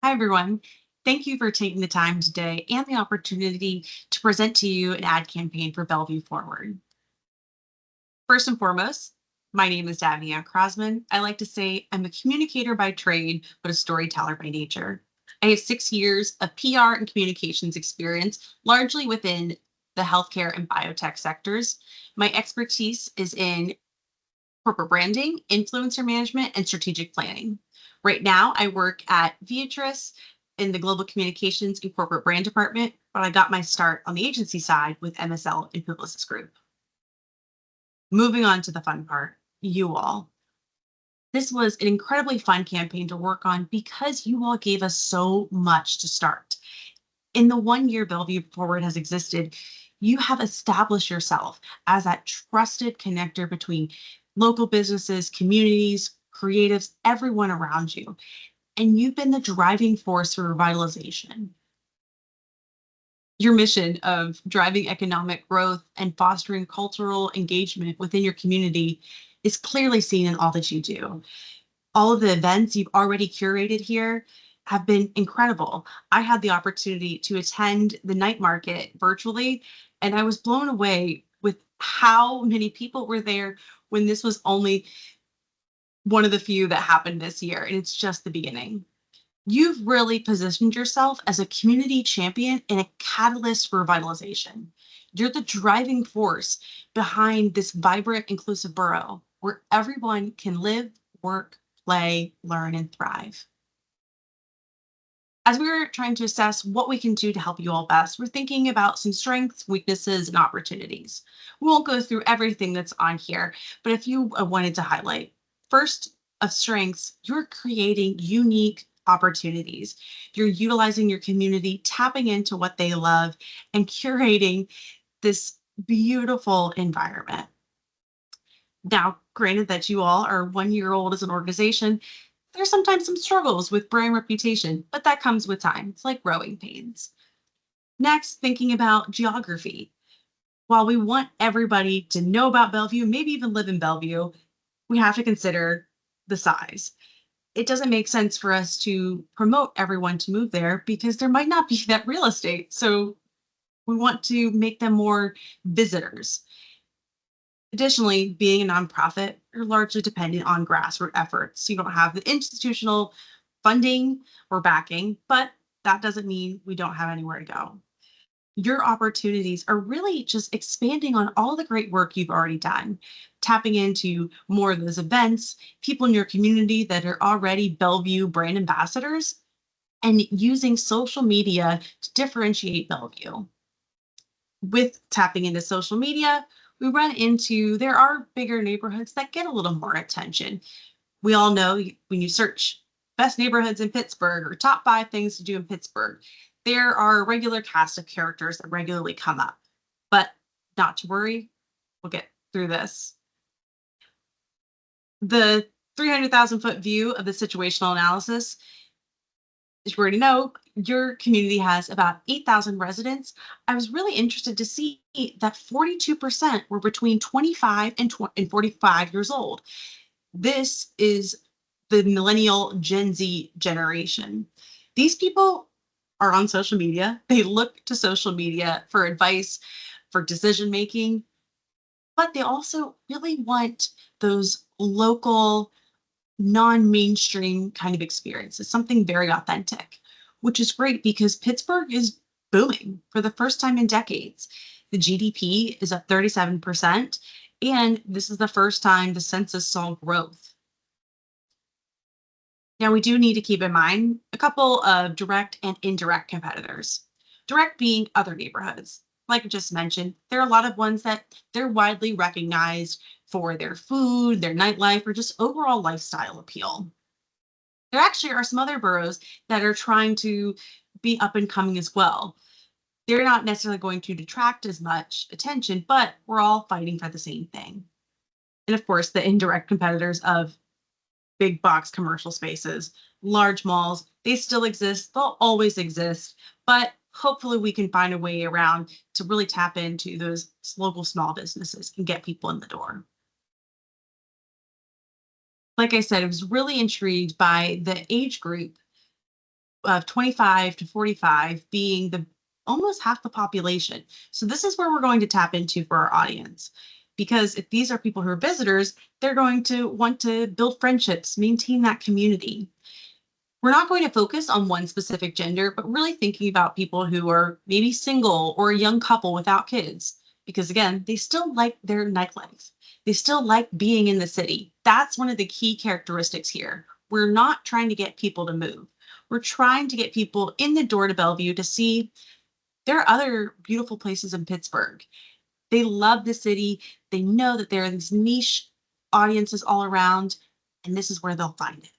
Hi, everyone. Thank you for taking the time today and the opportunity to present to you an ad campaign for Bellevue Forward. First and foremost, my name is Davnia Crosman. I like to say I'm a communicator by trade, but a storyteller by nature. I have 6 years of PR and communications experience, largely within the healthcare and biotech sectors. My expertise is in corporate branding, influencer management, and strategic planning. Right now, I work at Beatrice in the global communications and corporate brand department, but I got my start on the agency side with MSL and Publicis Group. Moving on to the fun part, you all. This was an incredibly fun campaign to work on because you all gave us so much to start. In the 1 year Bellevue Forward has existed, you have established yourself as that trusted connector between local businesses, communities, creatives, everyone around you. And you've been the driving force for revitalization. Your mission of driving economic growth and fostering cultural engagement within your community is clearly seen in all that you do. All of the events you've already curated here have been incredible. I had the opportunity to attend the night market virtually, and I was blown away with how many people were there when this was only one of the few that happened this year, and it's just the beginning. You've really positioned yourself as a community champion and a catalyst for revitalization. You're the driving force behind this vibrant, inclusive borough where everyone can live, work, play, learn, and thrive. As we were trying to assess what we can do to help you all best, we're thinking about some strengths, weaknesses, and opportunities. We won't go through everything that's on here, but a few I wanted to highlight. First, of strengths, you're creating unique opportunities. You're utilizing your community, tapping into what they love, and curating this beautiful environment. Now, granted that you all are 1 year old as an organization, there's sometimes some struggles with brand reputation, but that comes with time. It's like growing pains. Next, thinking about geography. While we want everybody to know about Bellevue, maybe even live in Bellevue, we have to consider the size. It doesn't make sense for us to promote everyone to move there because there might not be that real estate. So we want to make them more visitors. Additionally, being a nonprofit, you're largely dependent on grassroots efforts. You don't have the institutional funding or backing, but that doesn't mean we don't have anywhere to go. Your opportunities are really just expanding on all the great work you've already done, tapping into more of those events, people in your community that are already Bellevue brand ambassadors, and using social media to differentiate Bellevue. With tapping into social media, we run into there are bigger neighborhoods that get a little more attention. We all know when you search best neighborhoods in Pittsburgh or top 5 things to do in Pittsburgh, there are a regular cast of characters that regularly come up. But not to worry, we'll get through this. The 300,000-foot view of the situational analysis, as you already know, your community has about 8,000 residents. I was really interested to see that 42% were between 25 and 45 years old. This is the millennial Gen Z generation. These people are on social media. They look to social media for advice, for decision making, but they also really want those local, non mainstream kind of experiences, something very authentic, which is great because Pittsburgh is booming for the first time in decades. The GDP is up 37%, and this is the first time the census saw growth. Now, we do need to keep in mind a couple of direct and indirect competitors. Direct being other neighborhoods. Like I just mentioned, there are a lot of ones that they're widely recognized for their food, their nightlife, or just overall lifestyle appeal. There actually are some other boroughs that are trying to be up and coming as well. They're not necessarily going to detract as much attention, but we're all fighting for the same thing. And of course, the indirect competitors of big box commercial spaces, large malls, they still exist. They'll always exist, but hopefully we can find a way around to really tap into those local small businesses and get people in the door. Like I said, I was really intrigued by the age group of 25 to 45 being the almost half the population. So this is where we're going to tap into for our audience. Because if these are people who are visitors, they're going to want to build friendships, maintain that community. We're not going to focus on one specific gender, but really thinking about people who are maybe single or a young couple without kids. Because again, they still like their nightlife. They still like being in the city. That's one of the key characteristics here. We're not trying to get people to move. We're trying to get people in the door to Bellevue to see there are other beautiful places in Pittsburgh. They love the city. They know that there are these niche audiences all around, and this is where they'll find it.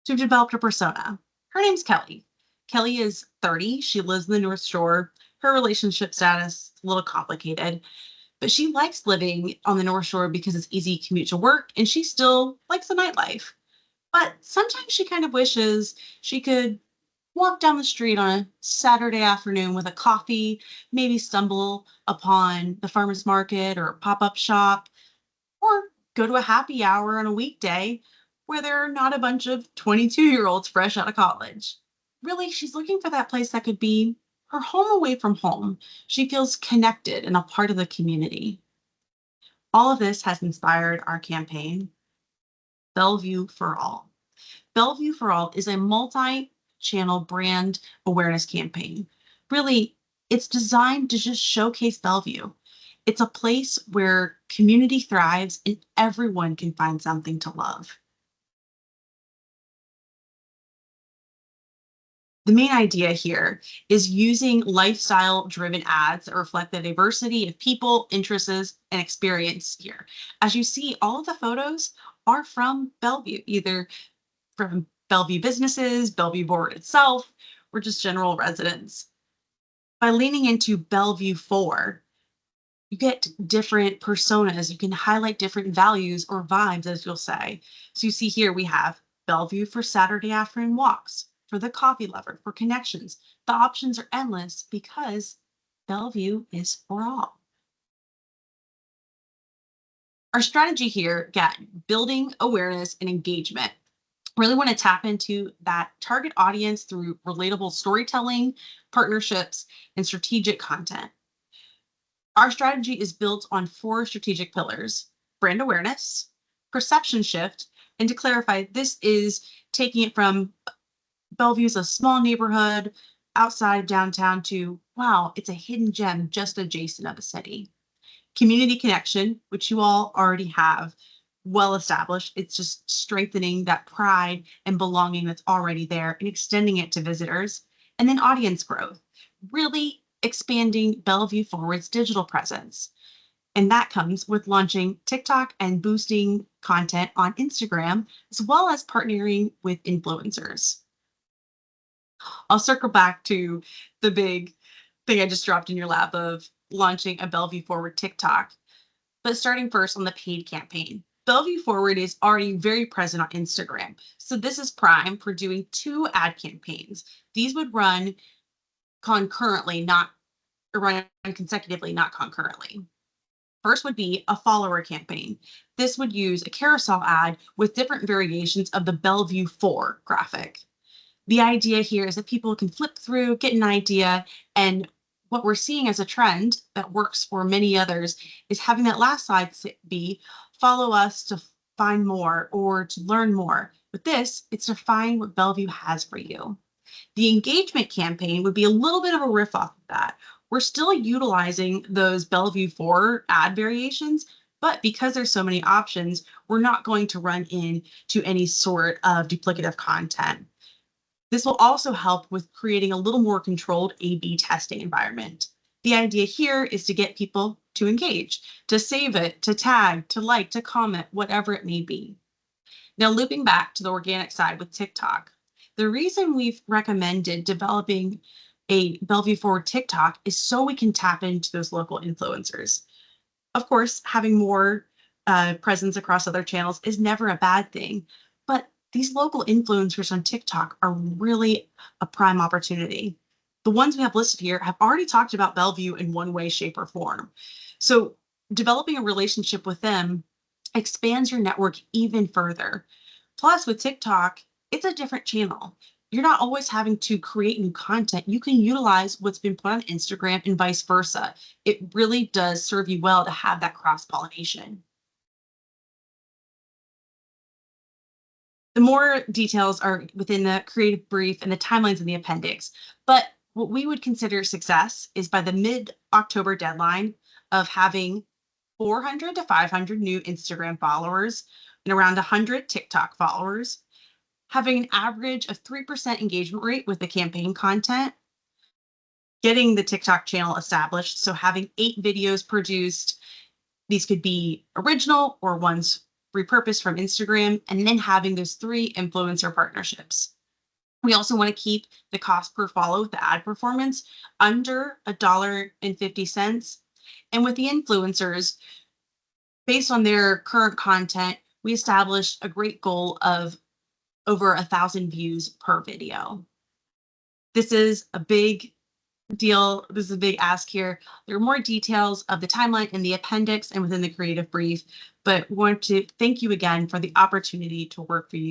So we've developed a persona. Her name's Kelly. Kelly is 30. She lives in the North Shore. Her relationship status is a little complicated, but she likes living on the North Shore because it's easy commute to work, and she still likes the nightlife. But sometimes she kind of wishes she could walk down the street on a Saturday afternoon with a coffee, maybe stumble upon the farmer's market or a pop-up shop, or go to a happy hour on a weekday where there are not a bunch of 22-year-olds fresh out of college. Really, she's looking for that place that could be her home away from home. She feels connected and a part of the community. All of this has inspired our campaign, Bellevue for All. Bellevue for All is a multi-channel brand awareness campaign. Really, it's designed to just showcase Bellevue. It's a place where community thrives and everyone can find something to love. The main idea here is using lifestyle-driven ads that reflect the diversity of people, interests, and experience here. As you see, all of the photos are from Bellevue, either from Bellevue businesses, Bellevue board itself, or just general residents. By leaning into Bellevue 4, you get different personas. You can highlight different values or vibes, as you'll say. So you see here we have Bellevue for Saturday afternoon walks, for the coffee lover, for connections. The options are endless because Bellevue is for all. Our strategy here, again, building awareness and engagement. Really want to tap into that target audience through relatable storytelling, partnerships, and strategic content. Our strategy is built on 4 strategic pillars: brand awareness, perception shift, and to clarify, this is taking it from Bellevue's a small neighborhood outside of downtown to, wow, it's a hidden gem just adjacent of the city. Community connection, which you all already have well established. It's just strengthening that pride and belonging that's already there and extending it to visitors. And then audience growth, really expanding Bellevue Forward's digital presence. And that comes with launching TikTok and boosting content on Instagram, as well as partnering with influencers. I'll circle back to the big thing I just dropped in your lap of launching a Bellevue Forward TikTok. But starting first on the paid campaign. Bellevue Forward is already very present on Instagram. So this is prime for doing 2 ad campaigns. These would run concurrently, not run consecutively, not concurrently. First would be a follower campaign. This would use a carousel ad with different variations of the Bellevue 4 graphic. The idea here is that people can flip through, get an idea, and what we're seeing as a trend that works for many others is having that last slide be follow us to find more or to learn more. With this, it's to find what Bellevue has for you. The engagement campaign would be a little bit of a riff off of that. We're still utilizing those Bellevue 4 ad variations, but because there's so many options, we're not going to run into any sort of duplicative content. This will also help with creating a little more controlled A/B testing environment. The idea here is to get people to engage, to save it, to tag, to like, to comment, whatever it may be. Now, looping back to the organic side with TikTok, the reason we've recommended developing a Bellevue Forward TikTok is so we can tap into those local influencers. Of course, having more presence across other channels is never a bad thing, but these local influencers on TikTok are really a prime opportunity. The ones we have listed here have already talked about Bellevue in one way, shape, or form. So developing a relationship with them expands your network even further. Plus, with TikTok, it's a different channel. You're not always having to create new content. You can utilize what's been put on Instagram and vice versa. It really does serve you well to have that cross pollination. The more details are within the creative brief and the timelines in the appendix. But what we would consider success is by the mid-October deadline of having 400 to 500 new Instagram followers and around 100 TikTok followers, having an average of 3% engagement rate with the campaign content, getting the TikTok channel established. So having 8 videos produced. These could be original or ones repurposed from Instagram, and then having those 3 influencer partnerships. We also want to keep the cost per follow with the ad performance under $1.50. And with the influencers, based on their current content, we established a great goal of over 1,000 views per video. This is a big deal. This is a big ask here. There are more details of the timeline in the appendix and within the creative brief, but we want to thank you again for the opportunity to work for you.